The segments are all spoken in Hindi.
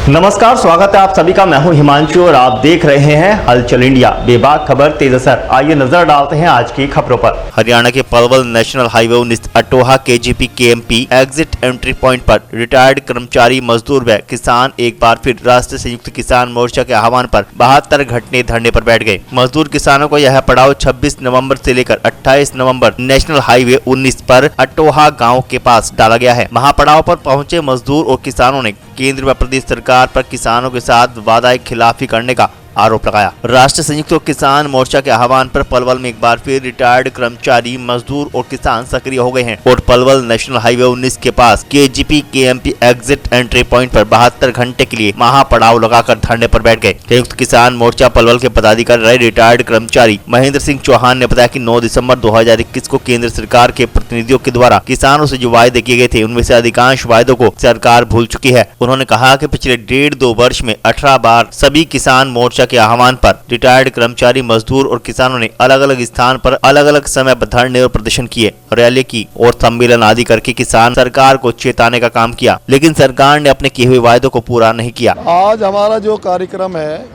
नमस्कार, स्वागत है आप सभी का। मैं हूं हिमांशु और आप देख रहे हैं हलचल इंडिया। बेबाक खबर तेज असर। आइए नजर डालते हैं आज की खबरों पर। हरियाणा के Palwal national highway 19 Atoha KGP KMP exit entry point पर रिटायर्ड कर्मचारी, मजदूर व किसान एक बार फिर राष्ट्रीय संयुक्त किसान मोर्चा के आह्वान पर 72 घंटे धरने पर बैठ गए। मजदूर किसानों को यह पड़ाव 26 नवंबर से लेकर 28 नवंबर नेशनल हाईवे 19 पर अटोहा गाँव के पास डाला गया है। महापड़ाव पर पहुंचे मजदूर और किसानों ने केंद्र व प्रदेश सरकार पर किसानों के साथ वादा खिलाफी करने का आरोप लगाया। राष्ट्रीय संयुक्त किसान मोर्चा के आह्वान पर पलवल में एक बार फिर रिटायर्ड कर्मचारी, मजदूर और किसान सक्रिय हो गए हैं और पलवल नेशनल हाईवे 19 के पास KGP KMP exit entry point पर 72 घंटे के लिए महापड़ाव लगाकर धरने पर बैठ गए। संयुक्त किसान मोर्चा पलवल के पदाधिकारी रिटायर्ड कर्मचारी महेंद्र सिंह चौहान ने बताया कि 9 दिसंबर 2021 को केंद्र सरकार के प्रतिनिधियों के द्वारा किसानों से जो वायदे किए गए थे, उनमें से अधिकांश वायदों को सरकार भूल चुकी है। उन्होंने कहा कि पिछले 1.5-2 वर्ष में 18 बार सभी किसान मोर्चा के आह्वान पर रिटायर्ड कर्मचारी, मजदूर और किसानों ने अलग अलग स्थान पर अलग अलग समय पर धरने और प्रदर्शन किए, रैली की और सम्मेलन आदि करके किसान सरकार को चेताने का काम किया, लेकिन सरकार ने अपने किए हुए वायदों को पूरा नहीं किया। आज हमारा जो कार्यक्रम है,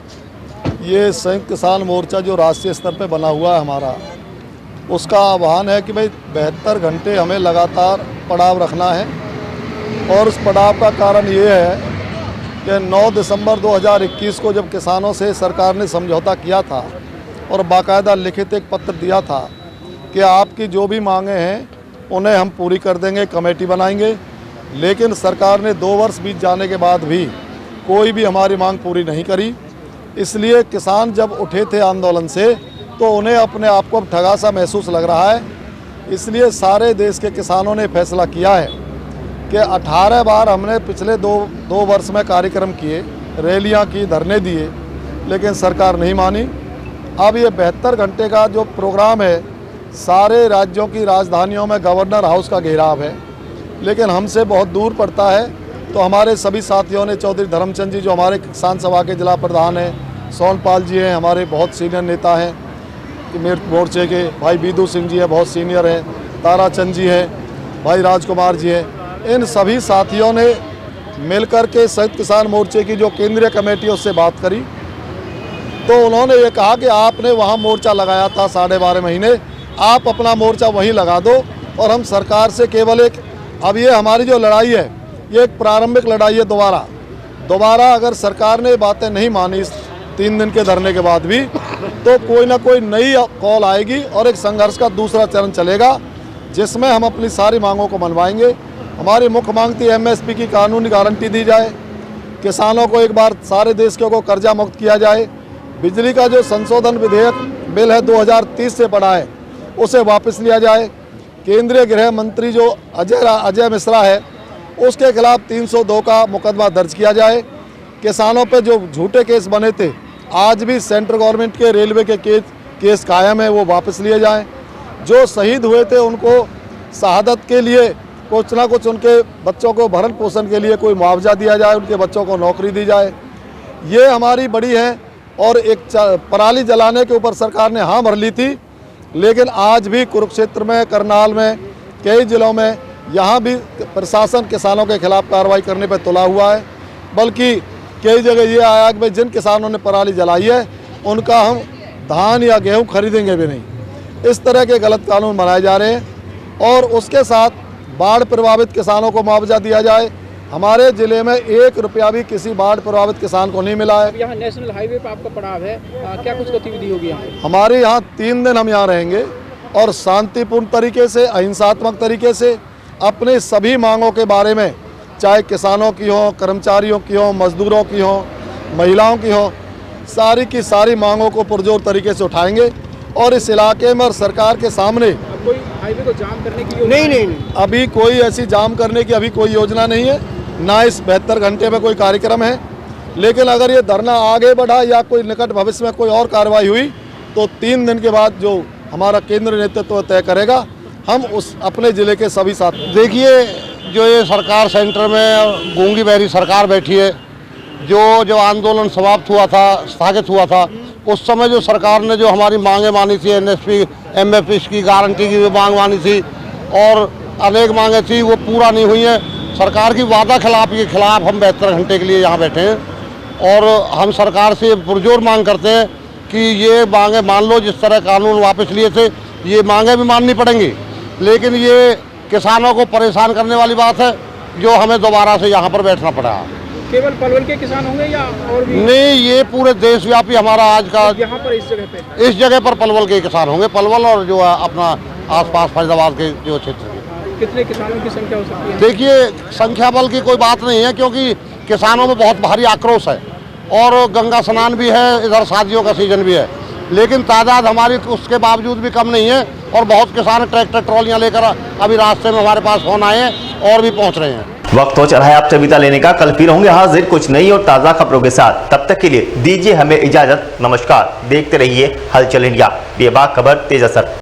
ये संयुक्त किसान मोर्चा जो राष्ट्रीय स्तर पे बना हुआ है हमारा, उसका आह्वान है कि भाई 72 घंटे हमें लगातार पड़ाव रखना है। और उस पड़ाव का कारण ये है कि 9 दिसंबर 2021 को जब किसानों से सरकार ने समझौता किया था और बाकायदा लिखित एक पत्र दिया था कि आपकी जो भी मांगे हैं उन्हें हम पूरी कर देंगे, कमेटी बनाएंगे, लेकिन सरकार ने 2 वर्ष बीत जाने के बाद भी कोई भी हमारी मांग पूरी नहीं करी। इसलिए किसान जब उठे थे आंदोलन से तो उन्हें अपने आप को अब ठगा सा महसूस लग रहा है। इसलिए सारे देश के किसानों ने फैसला किया है कि 18 बार हमने पिछले दो वर्ष में कार्यक्रम किए, रैलियां की, धरने दिए, लेकिन सरकार नहीं मानी। अब ये 72 घंटे का जो प्रोग्राम है, सारे राज्यों की राजधानियों में गवर्नर हाउस का घेराव है, लेकिन हमसे बहुत दूर पड़ता है। तो हमारे सभी साथियों ने, चौधरी धर्मचंद जी जो हमारे किसान सभा के जिला प्रधान हैं, सोनपाल जी हैं, हमारे बहुत सीनियर नेता हैं मोर्चे के, भाई बीदू सिंह जी हैं, बहुत सीनियर हैं, ताराचंद जी हैं, भाई राजकुमार जी हैं, इन सभी साथियों ने मिलकर के संयुक्त किसान मोर्चे की जो केंद्रीय कमेटी है उससे बात करी। तो उन्होंने ये कहा कि आपने वहाँ मोर्चा लगाया था 12.5 महीने, आप अपना मोर्चा वहीं लगा दो और हम सरकार से केवल एक, अब ये हमारी जो लड़ाई है ये एक प्रारंभिक लड़ाई है। दोबारा अगर सरकार ने बातें नहीं मानी 3 दिन के धरने के बाद भी, तो कोई ना कोई नई कॉल आएगी और एक संघर्ष का दूसरा चरण चलेगा, जिसमें हम अपनी सारी मांगों को मनवाएंगे। हमारी मुख्य मांग थी एमएसपी की कानूनी गारंटी दी जाए, किसानों को एक बार सारे देश को कर्जा मुक्त किया जाए, बिजली का जो संशोधन विधेयक बिल है 2030 से पड़ा है उसे वापस लिया जाए, केंद्रीय गृह मंत्री जो अजय मिश्रा है उसके खिलाफ 302 का मुकदमा दर्ज किया जाए, किसानों पे जो झूठे केस बने थे आज भी सेंट्रल गवर्नमेंट के, रेलवे के केस कायम है, वो वापस लिए जाएँ, जो शहीद हुए थे उनको शहादत के लिए कुछ ना कुछ उनके बच्चों को भरण पोषण के लिए कोई मुआवजा दिया जाए, उनके बच्चों को नौकरी दी जाए, ये हमारी बड़ी है। और एक पराली जलाने के ऊपर सरकार ने हाँ भर ली थी, लेकिन आज भी कुरुक्षेत्र में, करनाल में, कई जिलों में यहाँ भी प्रशासन किसानों के खिलाफ कार्रवाई करने पर तुला हुआ है। बल्कि कई जगह ये आया कि भाई जिन किसानों ने पराली जलाई है उनका हम धान या गेहूँ खरीदेंगे भी नहीं। इस तरह के गलत कानून बनाए जा रहे हैं और उसके साथ बाढ़ प्रभावित किसानों को मुआवजा दिया जाए। हमारे जिले में 1 रुपया भी किसी बाढ़ प्रभावित किसान को नहीं मिला है। यहाँ नेशनल हाईवे पर आपका पड़ाव है, क्या कुछ गतिविधि होगी यहाँ? हमारे यहाँ 3 दिन हम यहाँ रहेंगे और शांतिपूर्ण तरीके से, अहिंसात्मक तरीके से अपने सभी मांगों के बारे में, चाहे किसानों की हो, कर्मचारियों की हो, मजदूरों की हो, महिलाओं की हो, सारी की सारी मांगों को पुरजोर तरीके से उठाएंगे और इस इलाके में और सरकार के सामने कोई हाईवे को जाम करने की नहीं, अभी कोई ऐसी जाम करने की अभी कोई योजना नहीं है, ना इस 72 घंटे में कोई कार्यक्रम है। लेकिन अगर ये धरना आगे बढ़ा या कोई निकट भविष्य में कोई और कार्रवाई हुई तो 3 दिन के बाद जो हमारा केंद्र नेतृत्व तय करेगा, हम उस अपने ज़िले के सभी साथ। देखिए, जो ये सरकार सेंटर में गूंगी बहरी सरकार बैठी है, जो आंदोलन समाप्त हुआ था, स्थगित हुआ था, उस समय जो सरकार ने जो हमारी मांगे मानी थी, एमएसपी की गारंटी की मांग मानी थी और अनेक मांगे थी, वो पूरा नहीं हुई हैं। सरकार की वादा खिलाफ के खिलाफ हम 72 घंटे के लिए यहाँ बैठे हैं और हम सरकार से पुरजोर मांग करते हैं कि ये मांगे मान लो, जिस तरह कानून वापस लिए थे ये मांगे भी माननी पड़ेंगी, लेकिन ये किसानों को परेशान करने वाली बात है जो हमें दोबारा से यहाँ पर बैठना पड़ा। केवल पलवल के किसान होंगे या और भी? नहीं, ये पूरे देशव्यापी हमारा आज का यहाँ पर इस जगह पे पलवल के किसान होंगे, पलवल और जो है अपना आसपास फरीदाबाद के जो क्षेत्र के। कितने किसानों की संख्या हो सकती है? देखिए, संख्या बल की कोई बात नहीं है, क्योंकि किसानों में बहुत भारी आक्रोश है और गंगा स्नान भी है, इधर शादियों का सीजन भी है, लेकिन तादाद हमारी उसके बावजूद भी कम नहीं है और बहुत किसान ट्रैक्टर ट्रॉलियाँ लेकर अभी रास्ते में हमारे पास फोन आए हैं और भी पहुँच रहे हैं। वक्त हो चला है आपसे विदा लेने का। कल फिर होंगे हाजिर कुछ नई और ताज़ा खबरों के साथ। तब तक के लिए दीजिए हमें इजाजत। नमस्कार। देखते रहिए हलचल इंडिया, बेबाक खबर तेज असर।